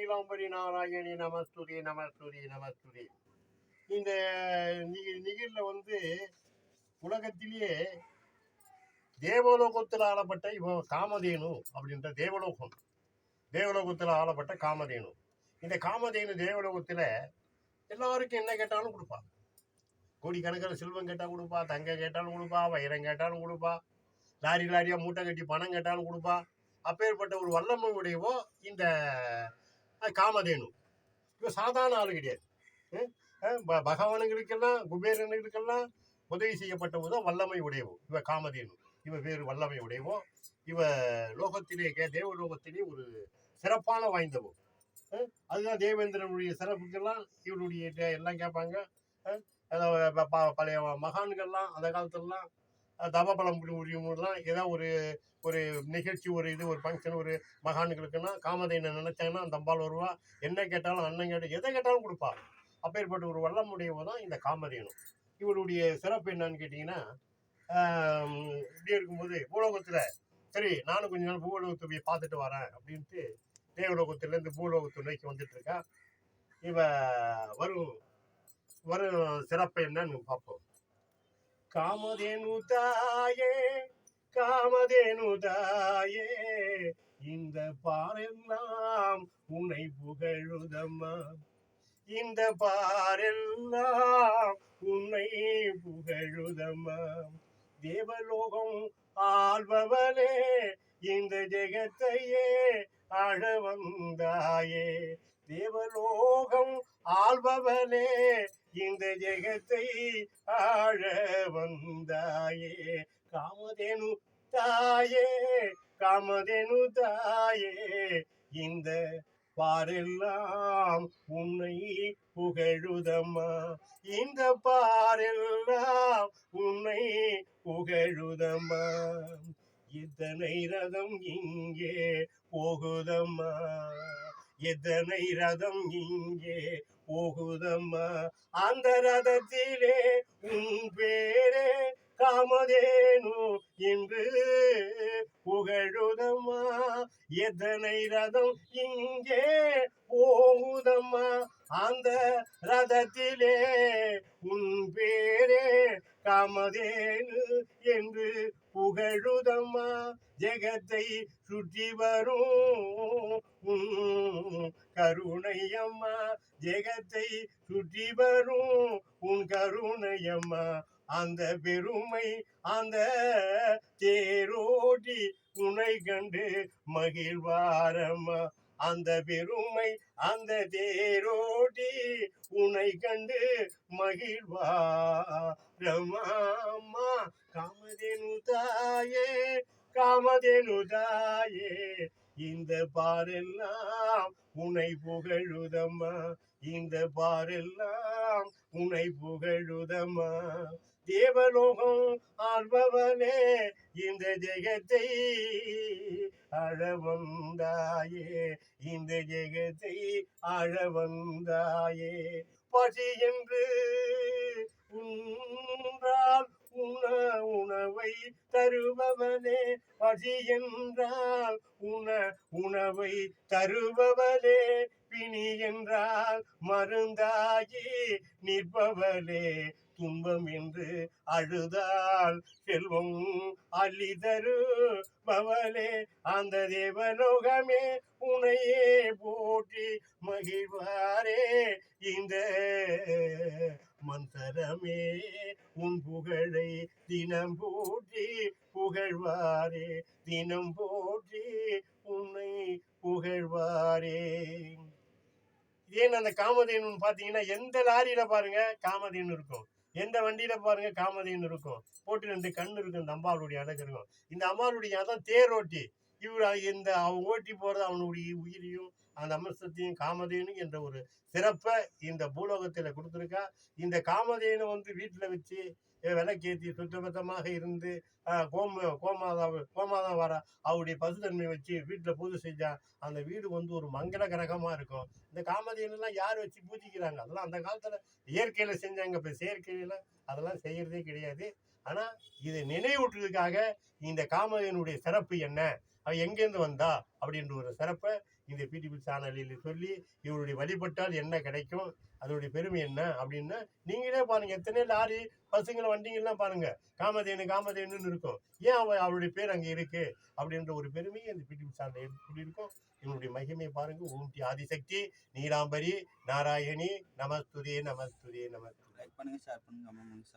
நீலாம்பரி நாராயணி நமஸ்துதி நமஸ்துதி நமஸ்துதி. இந்த நிகழ்ல வந்து உலகத்திலேயே தேவலோகத்தில் ஆளப்பட்ட காமதேனு அப்படின்ற தேவலோகத்தில் ஆளப்பட்ட காமதேனு. இந்த காமதேனு தேவலோகத்துல எல்லாருக்கும் என்ன கேட்டாலும் கொடுப்பா. கோடிக்கணக்கில் செல்வம் கேட்டால் கொடுப்பா, தங்கம் கேட்டாலும் கொடுப்பா, வைரம் கேட்டாலும் கொடுப்பா, லாரியா மூட்டை கட்டி பணம் கேட்டாலும் கொடுப்பா. அப்பேற்பட்ட ஒரு வல்லமை உடையவோ இந்த காமதேனு. இப்போ சாதாரண ஆளு கிடையாது. பகவானுங்களுக்கெல்லாம் குபேரனுங்களுக்கெல்லாம் உதவி செய்யப்பட்டவோ வல்லமை உடையவோ இவ காமதேனு. இவ வேறு வல்லமை உடையவோ. இவ லோகத்திலே தேவலோகத்திலே ஒரு சிறப்பான வாய்ந்தவோ. அதுதான் தேவேந்திரனுடைய சிறப்புக்கெல்லாம் இவருடைய எல்லாம் கேட்பாங்க. பழைய மகான்கள்லாம் அந்த காலத்துலலாம் தவபலம் உரியவங்கலாம் ஏதாவது ஒரு நிகழ்ச்சி, ஒரு ஃபங்க்ஷன், ஒரு மகான்களுக்குன்னா காமதேனை நினைச்சாங்கன்னா அந்த அம்பாள் வருவா. என்ன கேட்டாலும் அண்ணன் எதை கேட்டாலும் கொடுப்பா. அப்பேற்பட்ட ஒரு வல்லமுடையவோ தான் இந்த காமதேனு. இவருடைய சிறப்பு என்னன்னு கேட்டிங்கன்னா, இப்படி இருக்கும்போது பூலோகத்தில் சரி நானும் கொஞ்ச நாள் பூலோகத்தை போய் பார்த்துட்டு வரேன் அப்படின்ட்டு தேவலோகத்திலேருந்து பூலோகத்தை நோக்கி வந்துட்டு இருக்கா. இவ வரும் சிறப்பு என்னன்னு பார்ப்போம். காமதேனு தாயே, காமதேனு தாயே, இந்த பாரெல்லாம் உன்னை புகழுதம்மா. இந்த பாரெல்லாம் உன்னை புகழுதம்மா. தேவலோகம் ஆள்பவனே, இந்த ஜெகத்தையே ஆழ வந்தாயே. தேவலோகம் ஆள்பவனே, இந்த ஜெகத்தை ஆழ வந்தாயே. காமதேனு தாயே, காமதேனு தாயே, இந்த பாரெல்லாம் உன்னை புகழுதம்மா. இந்த பாரெல்லாம் உன்னை புகழுதம்மா. எத்தனை ரதம் இங்கே போகுதம்மா, எத்தனை ரதம் இங்கே போகுதம்மா. அந்த ரதத்திலே உன் பேரே காமதேனு என்று புகழுதம்மா. எத்தனை ரதம் இங்கே போகுதம்மா, அந்த ரதத்திலே உன் பேரே காமதேனு என்று புகழுதம்மா. ஜெகத்தை சுற்றி வரும் உன் கருணையம்மா, ஜெகத்தை சுற்றி வரும் உன் கருணையம்மா. அந்த பெருமை அந்த தேரோட்டி உனை கண்டு மகிழ்வாரம்மா. அந்த பெருமை அந்த தேரோட்டி உனை கண்டு மகிழ்வாரம்மா. காமதேனு தாயே, காமதேனு தாயே, இந்த பாரெல்லாம் உனை புகழுதம்மா. இந்த பாரெல்லாம் உனை புகழுதம்மா. தேவலோகம் ஆள்பவனே, இந்த ஜெகத்தை ஆழ வந்தாயே. இந்த ஜெகத்தை ஆழ வந்தாயே. பசி என்று உன்றால் உணவை தருபவனே, பசி என்றால் உணவை தருபவனே. பிணி என்றால் மருந்தாகி நிற்பவளே. துன்பம் என்று அழுதால் செல்வம் அள்ளி தருபவளே. அந்த தேவலோகமே உனையே போற்றி மகிழ்வாரே. இந்த மந்தரமே உன் புகழை தினம் போற்றி புகழ்வாரே. தினம் போற்றி உன்னை புகழ்வாரே. ஏன் அந்த காமதேனு பாத்தீங்கன்னா எந்த லாரியில பாருங்க காமதேனு இருக்கும், எந்த வண்டியில பாருங்க காமதேனு இருக்கும். போட்டு 2 கண்ணு இருக்கும். இந்த அம்பாளுடைய அழகு இருக்கும். இந்த அம்பாளுடைய அதான் தேரோட்டி. இந்த அவன் ஓட்டி போறது அவனுடைய உயிரையும் அந்த அமிர்தத்தையும் காமதேனு என்ற ஒரு சிறப்பை இந்த பூலோகத்துல கொடுத்துருக்கா. இந்த காமதேனு வந்து வீட்டுல வச்சு விளக்கேற்றி சுத்தபத்தமாக இருந்து கோமாதா வர அவருடைய பசுத்தன்மை வச்சு வீட்டுல பூஜை செஞ்சா அந்த வீடு வந்து ஒரு மங்கள கிரகமா இருக்கும். இந்த காமதேனெல்லாம் யார் வச்சு பூஜிக்கிறாங்க? அதெல்லாம் அந்த காலத்துல இயற்கையில செஞ்சாங்க. இப்ப செயற்கையில அதெல்லாம் செய்யறதே கிடையாது. ஆனா இதை நினைவூட்டுறதுக்காக இந்த காமதேனுடைய சிறப்பு என்ன, அவ எங்கேருந்து வந்தா அப்படின்ற ஒரு சிறப்பை இந்த பிடிபி சேனலில் சொல்லி இவருடைய வழிபட்டால் என்ன கிடைக்கும், அதனுடைய பெருமை என்ன அப்படின்னா நீங்களே பாருங்க. எத்தனை லாரி பஸ்ஸுங்களை வண்டிங்கெல்லாம் பாருங்க, காமதேனுன்னு இருக்கும். ஏன் அவருடைய பேர் அங்கே இருக்கு அப்படின்ற ஒரு பெருமையை இந்த பிடிபி சேனல் சொல்லியிருக்கோம். இவனுடைய மகிமை பாருங்க. ஊட்டி ஆதிசக்தி நீலாம்பரி நாராயணி நமஸ்துதே நமஸ்துதே நமஸ்துதே. லைக் பண்ணுங்க, ஷேர் பண்ணுங்க, கமெண்ட் பண்ணுங்க.